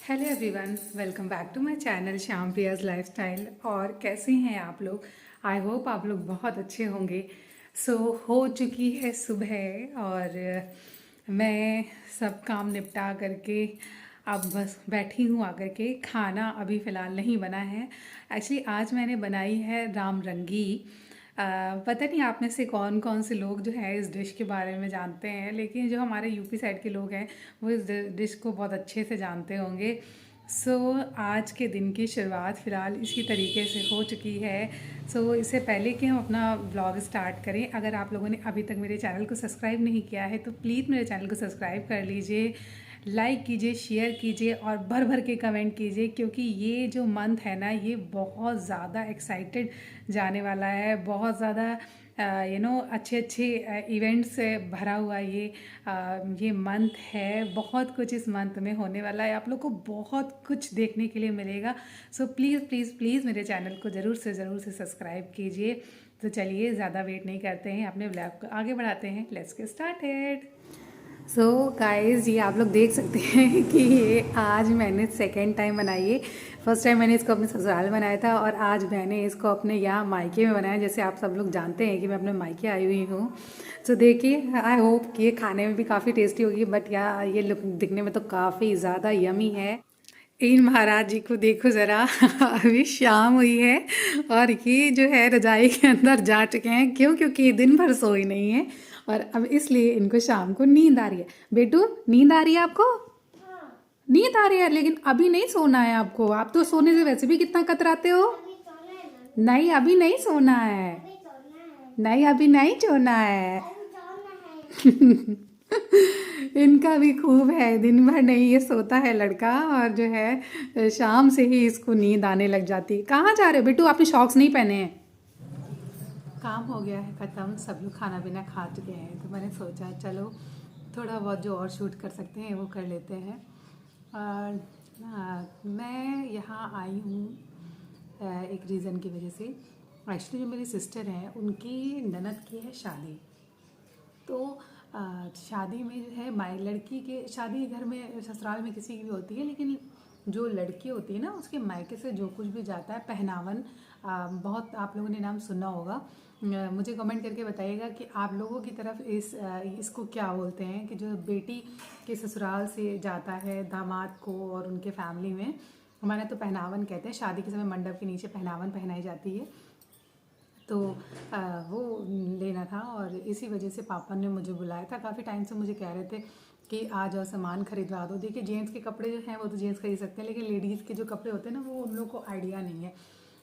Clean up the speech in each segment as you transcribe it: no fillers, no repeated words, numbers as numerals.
Hello everyone, welcome back to my channel Shyam Priya's lifestyle. और कैसे हैं आप लोग? आई होप आप लोग बहुत अच्छे होंगे। हो चुकी है सुबह और मैं सब काम निपटा करके अब बस बैठी हूँ आकर के। खाना अभी फ़िलहाल नहीं बना है। एक्चुअली आज मैंने बनाई है राम रंगी। पता नहीं आप में से कौन कौन से लोग जो है इस डिश के बारे में जानते हैं, लेकिन जो हमारे यूपी साइड के लोग हैं वो इस डिश को बहुत अच्छे से जानते होंगे। आज के दिन की शुरुआत फ़िलहाल इसी तरीके से हो चुकी है। इससे पहले कि हम अपना व्लॉग स्टार्ट करें, अगर आप लोगों ने अभी तक मेरे चैनल को सब्सक्राइब नहीं किया है तो प्लीज़ मेरे चैनल को सब्सक्राइब कर लीजिए, लाइक कीजिए, शेयर कीजिए और भर भर के कमेंट कीजिए, क्योंकि ये जो मंथ है ना ये बहुत ज़्यादा एक्साइटेड जाने वाला है। बहुत ज़्यादा अच्छे अच्छे इवेंट्स से भरा हुआ ये मंथ है। बहुत कुछ इस मंथ में होने वाला है, आप लोग को बहुत कुछ देखने के लिए मिलेगा। प्लीज़ प्लीज़ प्लीज़ मेरे चैनल को ज़रूर से सब्सक्राइब कीजिए। तो चलिए ज़्यादा वेट नहीं करते हैं, अपने ब्लॉग को आगे बढ़ाते हैं। Let's get started. गाइस, ये आप लोग देख सकते हैं कि ये आज मैंने सेकेंड टाइम बनाई है। फर्स्ट टाइम मैंने इसको अपने ससुराल में बनाया था और आज मैंने इसको अपने यहाँ मायके में बनाया। जैसे आप सब लोग जानते हैं कि मैं अपने मायके आई हुई हूँ। देखिए, आई होप कि ये खाने में भी काफ़ी टेस्टी होगी, बट ये लुक दिखने में तो काफ़ी ज़्यादा यमी है। इन महाराज जी को देखो ज़रा अभी शाम हुई है और ये जो है रजाई के अंदर जा चुके हैं। क्यों? क्योंकि ये दिन भर सोई नहीं है और अब इसलिए इनको शाम को नींद आ रही है। बेटू, नींद आ रही है आपको? नींद आ रही है, लेकिन अभी नहीं सोना है आपको। आप तो सोने से वैसे भी कितना कतराते हो। नहीं, अभी नहीं सोना है। नहीं, अभी नहीं सोना है। इनका भी खूब है, दिन भर नहीं ये सोता है लड़का, और जो है शाम से ही इसको नींद आने लग जाती है। कहाँ जा रहे हो बेटू? आपने शॉक्स नहीं पहने हैं? काम हो गया है ख़त्म, सब लोग खाना पीना खा चुके हैं, तो मैंने सोचा चलो थोड़ा बहुत जो और शूट कर सकते हैं वो कर लेते हैं। और मैं यहाँ आई हूँ एक रीज़न की वजह से। एक्चुअली जो मेरी सिस्टर हैं उनकी ननद की है शादी। तो शादी में जो है माई लड़की के शादी घर में ससुराल में किसी की भी होती है, लेकिन जो लड़की होती है ना उसके मायके से जो कुछ भी जाता है पहनावन, बहुत आप लोगों ने नाम सुना होगा। मुझे कमेंट करके बताइएगा कि आप लोगों की तरफ इसको क्या बोलते हैं, कि जो बेटी के ससुराल से जाता है दामाद को और उनके फैमिली में। हमारे तो पहनावन कहते हैं, शादी के समय मंडप के नीचे पहनावन पहनाई जाती है। तो वो लेना था और इसी वजह से पापा ने मुझे बुलाया था। काफ़ी टाइम से मुझे कह रहे थे कि आ जाओ सामान खरीदवा दो। देखिए, जेंट्स के कपड़े जो हैं वो तो जेंट्स खरीद सकते हैं, लेकिन लेडीज़ के जो कपड़े होते हैं ना वो उन लोगों को आइडिया नहीं है।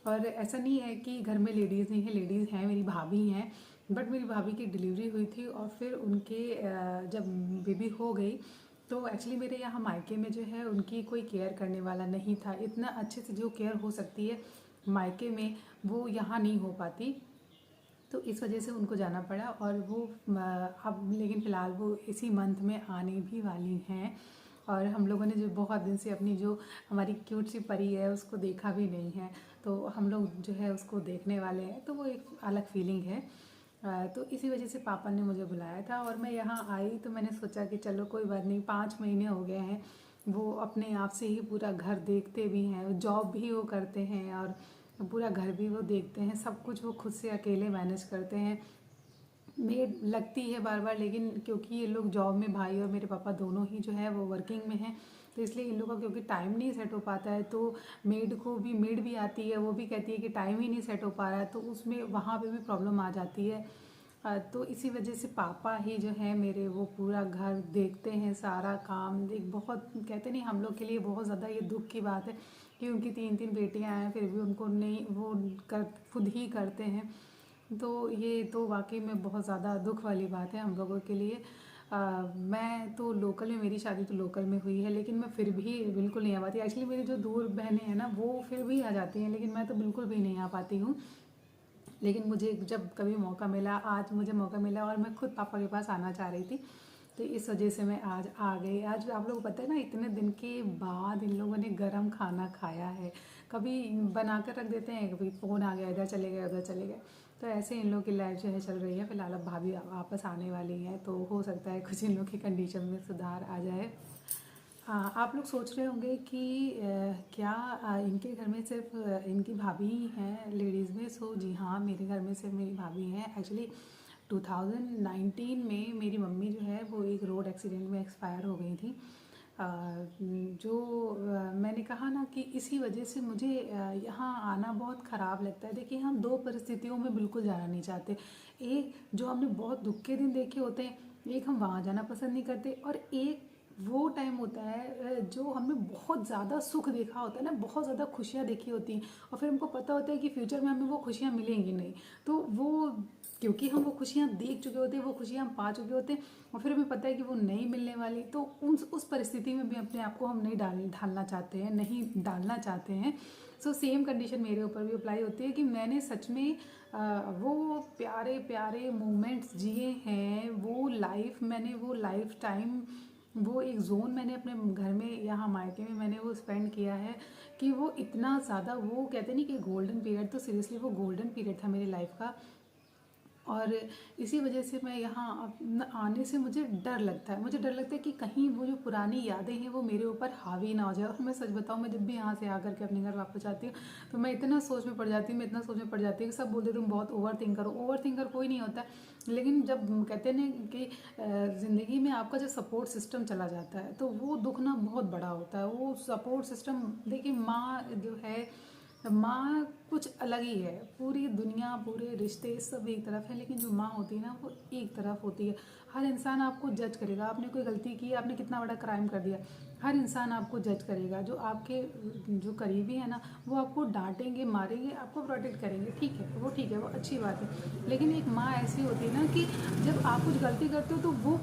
और ऐसा नहीं है कि घर में लेडीज़ नहीं है, लेडीज़ हैं, मेरी भाभी हैं। बट मेरी भाभी की डिलीवरी हुई थी और फिर उनके जब बेबी हो गई तो एक्चुअली मेरे यहाँ मायके में जो है उनकी कोई केयर करने वाला नहीं था। इतना अच्छे से जो केयर हो सकती है मायके में वो यहाँ नहीं हो पाती, तो इस वजह से उनको जाना पड़ा। और वो अब लेकिन फ़िलहाल वो इसी मंथ में आने भी वाली हैं। और हम लोगों ने जो बहुत दिन से अपनी जो हमारी क्यूट सी परी है उसको देखा भी नहीं है, तो हम लोग जो है उसको देखने वाले हैं, तो वो एक अलग फीलिंग है। तो इसी वजह से पापा ने मुझे बुलाया था और मैं यहाँ आई तो मैंने सोचा कि चलो कोई बात नहीं, 5 महीने हो गए हैं। वो अपने आप से ही पूरा घर देखते भी हैं, जॉब भी वो करते हैं और पूरा घर भी वो देखते हैं, सब कुछ वो खुद से अकेले मैनेज करते हैं। मेड लगती है बार बार, लेकिन क्योंकि ये लोग जॉब में, भाई और मेरे पापा दोनों ही जो है वो वर्किंग में हैं, तो इसलिए इन लोगों का क्योंकि टाइम नहीं सेट हो पाता है, तो मेड भी आती है, वो भी कहती है कि टाइम ही नहीं सेट हो पा रहा है, तो उसमें वहाँ पे भी प्रॉब्लम आ जाती है। तो इसी वजह से पापा ही जो है मेरे वो पूरा घर देखते हैं, सारा काम। एक बहुत कहते नहीं, हम लोग के लिए बहुत ज़्यादा ये दुख की बात है कि उनकी 3 3 बेटियां हैं, फिर भी उनको नहीं, वो कर खुद ही करते हैं। तो ये तो वाकई में बहुत ज़्यादा दुख वाली बात है हम लोगों के लिए। मैं तो लोकल में, मेरी शादी तो लोकल में हुई है, लेकिन मैं फिर भी बिल्कुल नहीं आ पाती। एक्चुअली मेरी जो दूर बहनें हैं ना वो फिर भी आ जाती हैं, लेकिन मैं तो बिल्कुल भी नहीं आ पाती हूँ। लेकिन मुझे जब कभी मौका मिला, आज मुझे मौका मिला और मैं खुद पापा के पास आना चाह रही थी, तो इस वजह से मैं आज आ गई। आज आप लोग पता है ना, इतने दिन के बाद इन लोगों ने गरम खाना खाया है। कभी बना कर रख देते हैं, कभी फ़ोन आ गया, इधर चले गए उधर चले गए, तो ऐसे इन लोग की लाइफ जो है चल रही है। फिलहाल अब भाभी वापस आने वाली हैं, तो हो सकता है कुछ इन लोग की कंडीशन में सुधार आ जाए। हाँ, आप लोग सोच रहे होंगे कि क्या इनके घर में सिर्फ इनकी भाभी ही हैं लेडीज़ में। सो जी हाँ, मेरे घर में सिर्फ मेरी भाभी हैं। एक्चुअली 2019 में मेरी मम्मी जो है वो एक रोड एक्सीडेंट में एक्सपायर हो गई थी। अ, मैंने कहा ना कि इसी वजह से मुझे यहाँ आना बहुत ख़राब लगता है। देखिए, हम दो परिस्थितियों में बिल्कुल जाना नहीं चाहते। एक जो हमने बहुत दुख के दिन देखे होते हैं, एक हम वहाँ जाना पसंद नहीं करते, और एक वो टाइम होता है जो हमने बहुत ज़्यादा सुख देखा होता है ना, बहुत ज़्यादा खुशियाँ देखी होती हैं, और फिर हमको पता होता है कि फ्यूचर में हमें वो खुशियाँ मिलेंगी नहीं। तो वो, क्योंकि हम वो खुशियाँ देख चुके होते हैं, वो खुशियाँ हम पा चुके होते हैं, और फिर हमें पता है कि वो नहीं मिलने वाली, तो उस परिस्थिति में भी अपने आप को हम नहीं ढालना चाहते हैं, नहीं डालना चाहते हैं। सो सेम कंडीशन मेरे ऊपर भी अप्लाई होती है कि मैंने सच में वो प्यारे प्यारे मोमेंट्स जिए हैं, वो लाइफ मैंने, वो लाइफ टाइम, वो एक ज़ोन मैंने अपने घर में, यहाँ मायके में मैंने वो स्पेंड किया है कि वो इतना ज़्यादा, वो कहते नहीं कि गोल्डन पीरियड, तो सीरियसली वो गोल्डन पीरियड था मेरी लाइफ का। और इसी वजह से मैं यहाँ आने से मुझे डर लगता है, मुझे डर लगता है कि कहीं वो जो पुरानी यादें हैं वो मेरे ऊपर हावी ना हो जाए। और मैं सच बताऊँ, मैं जब भी यहाँ से आकर के अपने घर वापस आती हूँ तो मैं इतना सोच में पड़ जाती हूँ, मैं इतना सोच में पड़ जाती हूँ कि सब बोलते तुम बहुत ओवर थिंकर हो। ओवर थिंकर कोई नहीं होता, लेकिन जब कहते हैं ना कि ज़िंदगी में आपका जो सपोर्ट सिस्टम चला जाता है तो वो दुख ना बहुत बड़ा होता है। वो सपोर्ट सिस्टम, देखिए माँ जो है, माँ कुछ अलग ही है। पूरी दुनिया, पूरे रिश्ते सब एक तरफ है, लेकिन जो माँ होती है ना वो एक तरफ होती है। हर इंसान आपको जज करेगा, आपने कोई गलती की, आपने कितना बड़ा क्राइम कर दिया, हर इंसान आपको जज करेगा। जो आपके जो करीबी है ना वो आपको डांटेंगे, मारेंगे, आपको प्रोटेक्ट करेंगे, ठीक है, वो ठीक है, वो अच्छी बात है। लेकिन एक माँ ऐसी होती है ना कि जब आप कुछ गलती करते हो तो वो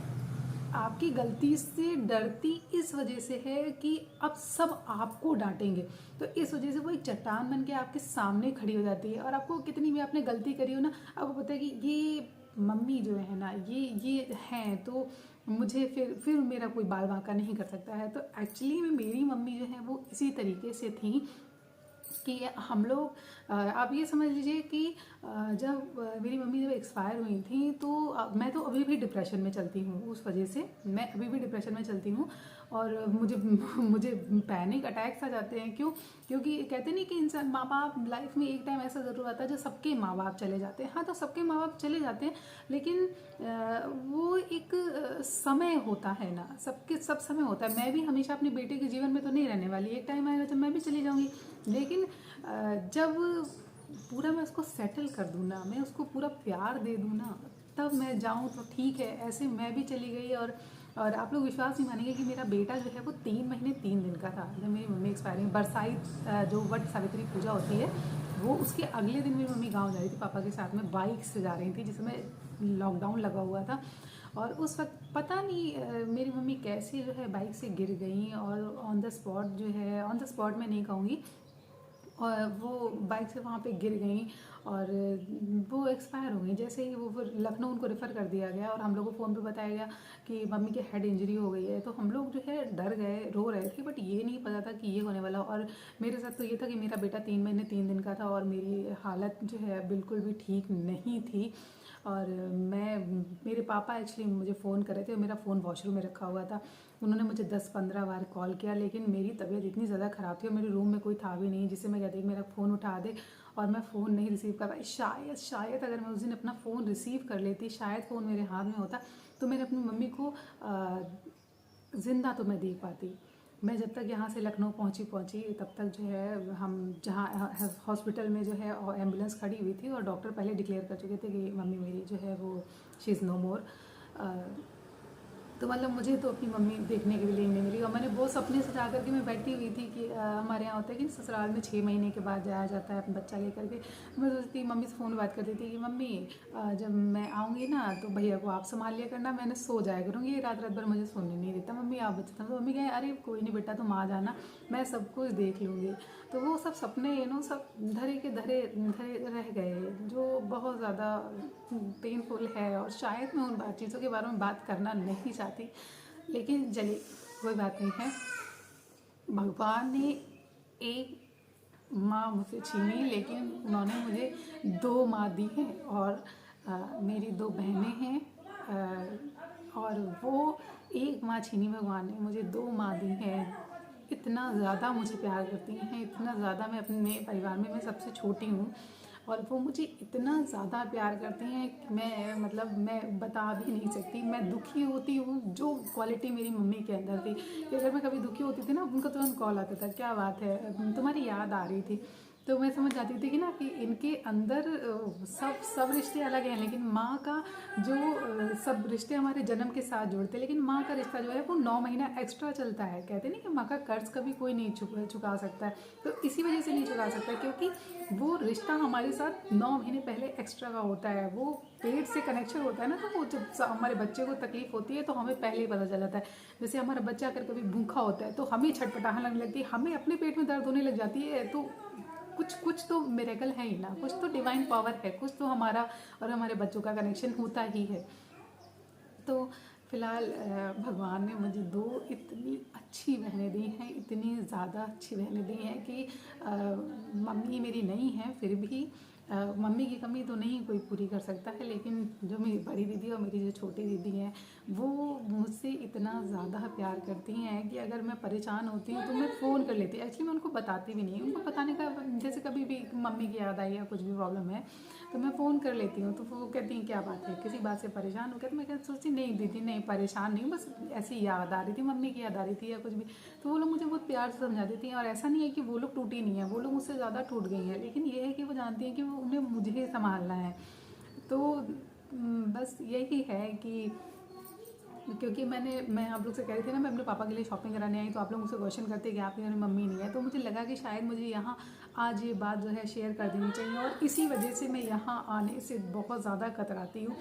आपकी गलती से डरती इस वजह से है कि अब सब आपको डांटेंगे, तो इस वजह से वो एक चट्टान बन के आपके सामने खड़ी हो जाती है। और आपको कितनी भी आपने गलती करी हो ना, आपको पता है कि ये मम्मी जो है ना, ये हैं, तो मुझे फिर मेरा कोई बाल बांका नहीं कर सकता है। तो एक्चुअली में मेरी मम्मी जो है वो इसी तरीके से थी कि हम लोग, आप ये समझ लीजिए कि जब मेरी मम्मी जब एक्सपायर हुई थी तो मैं तो अभी भी डिप्रेशन में चलती हूँ। उस वजह से मैं अभी भी डिप्रेशन में चलती हूँ, और मुझे मुझे पैनिक अटैक्स आ जाते हैं। क्यों? क्योंकि कहते नहीं कि इंसान, माँ बाप लाइफ में एक टाइम ऐसा ज़रूर आता है जब सबके माँ बाप चले जाते हैं। हाँ, तो सबके माँ बाप चले जाते हैं, लेकिन वो एक समय होता है ना, सबके सब समय होता है। मैं भी हमेशा अपने बेटे के जीवन में तो नहीं रहने वाली, एक टाइम आएगा जब मैं भी चली जाऊँगी। लेकिन जब पूरा मैं उसको सेटल कर दूँ ना, मैं उसको पूरा प्यार दे दूँ ना, तब मैं जाऊँ तो ठीक है। ऐसे मैं भी चली गई, और आप लोग विश्वास नहीं मानेंगे कि मेरा बेटा जो है वो 3 महीने 3 दिन का था जब मेरी मम्मी एक्सपायर हुई। बरसाइत जो वट सावित्री पूजा होती है, वो उसके अगले दिन मेरी मम्मी गाँव जा रही थी पापा के साथ में, बाइक से जा रही थी जिसमें लॉकडाउन लगा हुआ था। और उस वक्त पता नहीं मेरी मम्मी कैसे जो है बाइक से गिर गई, और ऑन द स्पॉट जो है, ऑन द स्पॉट मैं नहीं कहूँगी, और वो बाइक से वहाँ पे गिर गई, और वो एक्सपायर हो गई। जैसे ही वो फिर लखनऊ उनको रेफ़र कर दिया गया, और हम लोग को फ़ोन पे बताया गया कि मम्मी के हेड इंजरी हो गई है। तो हम लोग जो है डर गए, रो रहे थे, बट ये नहीं पता था कि ये होने वाला। और मेरे साथ तो ये था कि मेरा बेटा 3 महीने 3 दिन का था, और मेरी हालत जो है बिल्कुल भी ठीक नहीं थी। और मैं, मेरे पापा एक्चुअली मुझे फ़ोन कर रहे थे, और मेरा फ़ोन वॉशरूम में रखा हुआ था। उन्होंने मुझे 10-15 बार कॉल किया, लेकिन मेरी तबीयत इतनी ज़्यादा ख़राब थी और मेरे रूम में कोई था भी नहीं जिससे मैं कहती कि मेरा फ़ोन उठा दे, और मैं फ़ोन नहीं रिसीव कर पाई। शायद अगर मैं उस दिन अपना फ़ोन रिसीव कर लेती, शायद फ़ोन मेरे हाथ में होता, तो मैंने अपनी मम्मी को ज़िंदा तो मैं देख पाती। मैं जब तक यहाँ से लखनऊ पहुँची तब तक जो है, हम जहाँ हॉस्पिटल में जो है एम्बुलेंस खड़ी हुई थी, और डॉक्टर पहले डिक्लेयर कर चुके थे कि मम्मी मेरी जो है वो शी इज़ नो मोर। तो मतलब मुझे तो अपनी मम्मी देखने के लिए नहीं मिली, और मैंने वो सपने सजा करके मैं बैठी हुई थी कि हमारे यहाँ होता है कि ससुराल में 6 महीने के बाद जाया जाता है अपना बच्चा लेकर के। तो मैं सोचती, मम्मी से फ़ोन बात करती थी कि मम्मी जब मैं आऊँगी ना तो भैया को आप संभाल लिया करना, मैंने सो जाया करूँगी, ये रात रात भर मुझे सोने नहीं देता, मम्मी आप बच्चा था। तो मम्मी कहे अरे कोई नहीं बेटा, तुम आ जाना, मैं सब कुछ देख लूँगी। तो वो सब सपने सब धरे के धरे धरे रह गए, जो बहुत ज़्यादा पेनफुल है, और शायद मैं उन चीज़ों के बारे में बात करना नहीं चाहती, लेकिन चलिए कोई बात नहीं है। भगवान ने एक माँ मुझसे छीनी, लेकिन उन्होंने मुझे 2 माँ दी हैं, और मेरी 2 बहनें हैं, और वो एक माँ छीनी भगवान ने, मुझे 2 माँ दी हैं। इतना ज़्यादा मुझे प्यार करती हैं, इतना ज़्यादा। मैं अपने परिवार में मैं सबसे छोटी हूँ और वो मुझे इतना ज़्यादा प्यार करती हैं कि मैं मतलब मैं बता भी नहीं सकती। मैं दुखी होती हूँ, जो क्वालिटी मेरी मम्मी के अंदर थी कि अगर मैं कभी दुखी होती थी ना, उनका तुरंत कॉल आता था, क्या बात है, तुम्हारी याद आ रही थी। तो मैं समझ जाती थी कि ना कि इनके अंदर सब रिश्ते अलग हैं, लेकिन माँ का जो सब रिश्ते हमारे जन्म के साथ जुड़ते हैं, लेकिन माँ का रिश्ता जो है वो 9 महीना एक्स्ट्रा चलता है। कहते नहीं कि माँ का कर्ज कभी कोई नहीं चुका सकता है, तो इसी वजह से नहीं चुका सकता, क्योंकि वो रिश्ता हमारे साथ 9 महीने पहले एक्स्ट्रा का होता है। वो पेट से कनेक्शन होता है ना, तो वो जब हमारे बच्चे को तकलीफ होती है तो हमें पहले ही पता चल जाता है। जैसे हमारा बच्चा अगर कभी भूखा होता है तो हमें छटपटाहट लगने लगती है, हमें अपने पेट में दर्द होने लग जाती है। तो कुछ तो मिरेकल है ही ना, कुछ तो डिवाइन पावर है, कुछ तो हमारा और हमारे बच्चों का कनेक्शन होता ही है। तो फिलहाल भगवान ने मुझे 2 इतनी अच्छी बहनें दी हैं, इतनी ज़्यादा अच्छी बहनें दी हैं कि मम्मी मेरी नहीं है, फिर भी मम्मी की कमी तो नहीं कोई पूरी कर सकता है, लेकिन जो मेरी बड़ी दीदी और मेरी जो छोटी दीदी हैं वो मुझसे इतना ज़्यादा प्यार करती हैं कि अगर मैं परेशान होती हूँ तो मैं फ़ोन कर लेती हूँ। एक्चुअली मैं उनको बताती भी नहीं, उनको बताने का, जैसे कभी भी मम्मी की याद आई या कुछ भी प्रॉब्लम है तो मैं फ़ोन कर लेती हूँ। तो वो कहती हैं क्या बात है, किसी बात से परेशान हो क्या? तो मैं कहती सोचती नहीं दीदी, नहीं परेशान नहीं, बस ऐसी याद आ रही थी, मम्मी की याद आ रही थी या कुछ भी। तो वो लोग मुझे बहुत प्यार से समझा देती हैं। और ऐसा नहीं है कि वो लोग टूटी नहीं है, वो लोग मुझसे ज़्यादा टूट गई हैं, लेकिन ये है कि वो जानती हैं कि वो उन्हें मुझे संभालना है। तो बस यही है कि क्योंकि मैं आप लोग से कह रही थी ना, मैं अपने पापा के लिए शॉपिंग कराने आई, तो आप लोग मुझसे क्वेश्चन करते कि आपके घर में मम्मी नहीं है, तो मुझे लगा कि शायद मुझे यहाँ आज ये बात जो है शेयर कर देनी चाहिए, और इसी वजह से मैं यहाँ आने से बहुत ज़्यादा कतराती हूँ।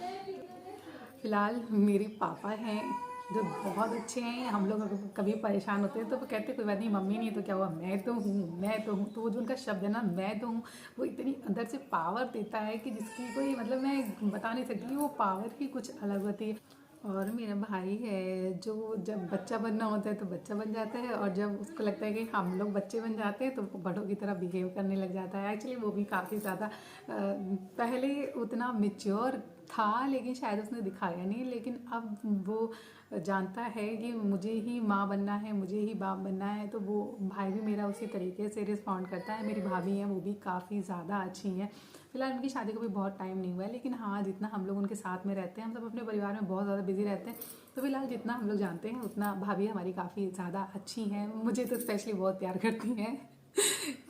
फिलहाल मेरे पापा हैं जो बहुत अच्छे हैं। हम लोग अगर कभी परेशान होते हैं तो वो कहते कोई बात नहीं, मम्मी नहीं तो क्या हुआ, मैं तो हूँ, मैं तो हूँ। तो वो जो उनका शब्द है ना, मैं तो हूँ, वो इतनी अंदर से पावर देता है कि जिसकी कोई मतलब मैं बता नहीं सकती। वो पावर ही कुछ अलग होती है। और मेरा भाई है जो जब बच्चा बनना होता है तो बच्चा बन जाता है, और जब उसको लगता है कि हम लोग बच्चे बन जाते हैं तो वो बड़ों की तरह बिहेव करने लग जाता है। एक्चुअली वो भी काफ़ी ज़्यादा पहले उतना मेच्योर था, लेकिन शायद उसने दिखाया नहीं, लेकिन अब वो जानता है कि मुझे ही माँ बनना है, मुझे ही बाप बनना है। तो वो भाई भी मेरा उसी तरीके से रिस्पॉन्ड करता है। मेरी भाभी हैं, वो भी काफ़ी ज़्यादा अच्छी हैं। फिलहाल उनकी शादी को भी बहुत टाइम नहीं हुआ है, लेकिन हाँ जितना हम लोग उनके साथ में रहते हैं, हम सब अपने परिवार में बहुत ज़्यादा बिजी रहते हैं, तो फिलहाल जितना हम लोग जानते हैं उतना भाभी हमारी काफ़ी ज़्यादा अच्छी हैं। मुझे तो स्पेशली बहुत प्यार करती हैं।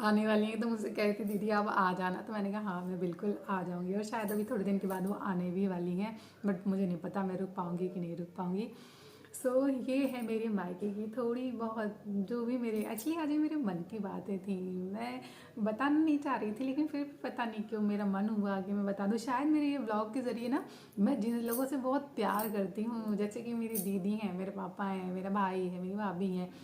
आने वाली हैं तो मुझसे कह रही थी दीदी आप आ जाना, तो मैंने कहा हाँ मैं बिल्कुल आ जाऊँगी, और शायद अभी थोड़े दिन के बाद वो आने भी वाली हैं, बट मुझे नहीं पता मैं रुक पाऊँगी कि नहीं रुक पाऊँगी। सो ये है मेरे मायके की थोड़ी बहुत जो भी मेरे, एक्चुअली आज ये मेरे मन की बातें थी। मैं बताना नहीं चाह रही थी, लेकिन फिर पता नहीं क्यों मेरा मन हुआ कि मैं बता दूँ। शायद मेरे ये ब्लॉग के ज़रिए ना मैं जिन लोगों से बहुत प्यार करती हूँ, जैसे कि मेरी दीदी हैं, मेरे पापा हैं, मेरा भाई है, मेरी भाभी हैं,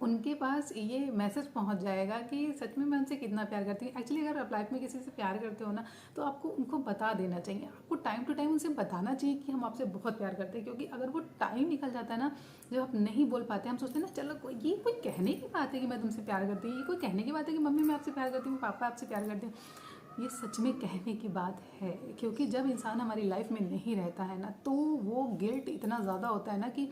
उनके पास ये मैसेज पहुंच जाएगा कि सच में मैं उनसे कितना प्यार करती हूँ। एक्चुअली अगर आप लाइफ में किसी से प्यार करते हो ना, तो आपको उनको बता देना चाहिए। आपको टाइम टू टाइम उनसे बताना चाहिए कि हम आपसे बहुत प्यार करते हैं, क्योंकि अगर वो टाइम निकल जाता है ना, जब आप नहीं बोल पाते, हम सोचते हैं ना चलो ये कोई कहने की बात है कि मैं तुमसे प्यार करती हूँ, ये कोई कहने की बात है कि मम्मी मैं आपसे प्यार करती हूँ, पापा आपसे प्यार करते हैं। ये सच में कहने की बात है, क्योंकि जब इंसान हमारी लाइफ में नहीं रहता है ना, तो वो गिल्ट इतना ज़्यादा होता है ना कि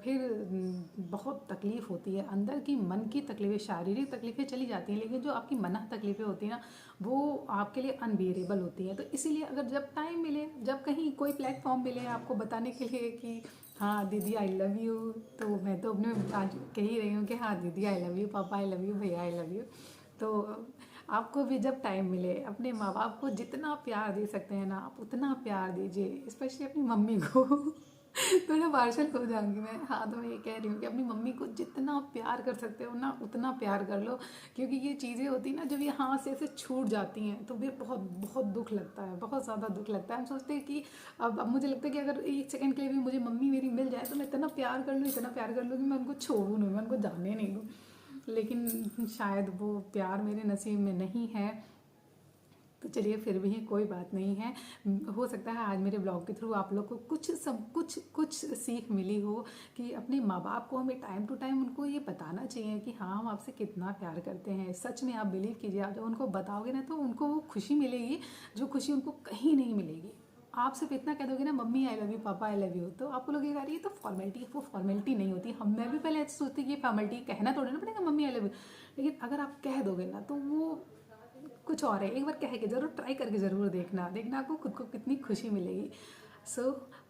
फिर बहुत तकलीफ़ होती है। अंदर की मन की तकलीफ़ें, शारीरिक तकलीफ़ें चली जाती हैं, लेकिन जो आपकी मनः तकलीफ़ें होती हैं ना, वो आपके लिए अनबियरेबल होती हैं। तो इसीलिए अगर जब टाइम मिले, जब कहीं कोई प्लेटफॉर्म मिले आपको बताने के लिए कि हाँ दीदी आई लव यू, तो मैं तो अपने आज कह ही रही हूँ कि हाँ दीदी आई लव यू, पापा आई लव यू, भैया आई लव यू। तो आपको भी जब टाइम मिले अपने माँ बाप को जितना प्यार दे सकते हैं ना, आप उतना प्यार दीजिए, स्पेशली अपनी मम्मी को। थोड़ा पार्शल हो जाऊंगी मैं, हाँ तो मैं ये कह रही हूँ कि अपनी मम्मी को जितना प्यार कर सकते हो ना उतना प्यार कर लो, क्योंकि ये चीज़ें होती ना जब ये हाथ से ऐसे छूट जाती हैं तो फिर बहुत बहुत दुख लगता है, बहुत ज़्यादा दुख लगता है। हम सोचते हैं कि अब मुझे लगता है कि अगर एक सेकंड के लिए भी मुझे मम्मी मेरी मिल जाए तो मैं इतना प्यार कर लूँ, इतना प्यार कर लूँ कि मैं उनको छोड़ूँ नहीं, मैं उनको जाने नहीं दूँ, लेकिन शायद वो प्यार मेरे नसीब में नहीं है। तो चलिए फिर भी कोई बात नहीं है, हो सकता है आज मेरे ब्लॉग के थ्रू आप लोग को कुछ सीख मिली हो कि अपने माँ बाप को हमें टाइम टू टाइम उनको ये बताना चाहिए कि हाँ हम आपसे कितना प्यार करते हैं। सच में आप बिलीव कीजिए, आप जब उनको बताओगे ना तो उनको वो खुशी मिलेगी जो खुशी उनको कहीं नहीं मिलेगी। आप सिर्फ इतना कह दोगे ना मम्मी आई लव यू, पापा आई लव यू, तो आपको लगेगा अरे ये तो फॉर्मेलिटी, वो फॉर्मेलिटी नहीं होती। हम मैं भी पहले ऐसे सोचती कि ये फॉर्मेलिटी कहना थोड़ी ना पड़ेगा मम्मी आई लव यू, लेकिन अगर आप कह दोगे ना तो वो कुछ और है। एक बार कह के ज़रूर ट्राई करके ज़रूर देखना, देखना आपको खुद को कितनी खुशी मिलेगी। सो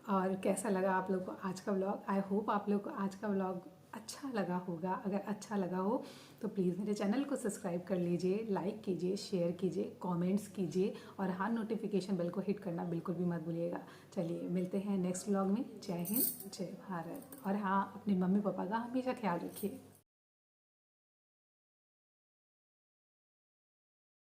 और कैसा लगा आप लोग को आज का व्लॉग? आई होप आप लोग को आज का व्लॉग अच्छा लगा होगा। अगर अच्छा लगा हो तो प्लीज़ मेरे चैनल को सब्सक्राइब कर लीजिए, लाइक कीजिए, शेयर कीजिए, कमेंट्स कीजिए और हाँ नोटिफिकेशन बेल को हिट करना बिल्कुल भी मत भूलिएगा। चलिए मिलते हैं नेक्स्ट व्लॉग में। जय हिंद, जय भारत। और हाँ अपने मम्मी पापा का हमेशा ख्याल रखिए।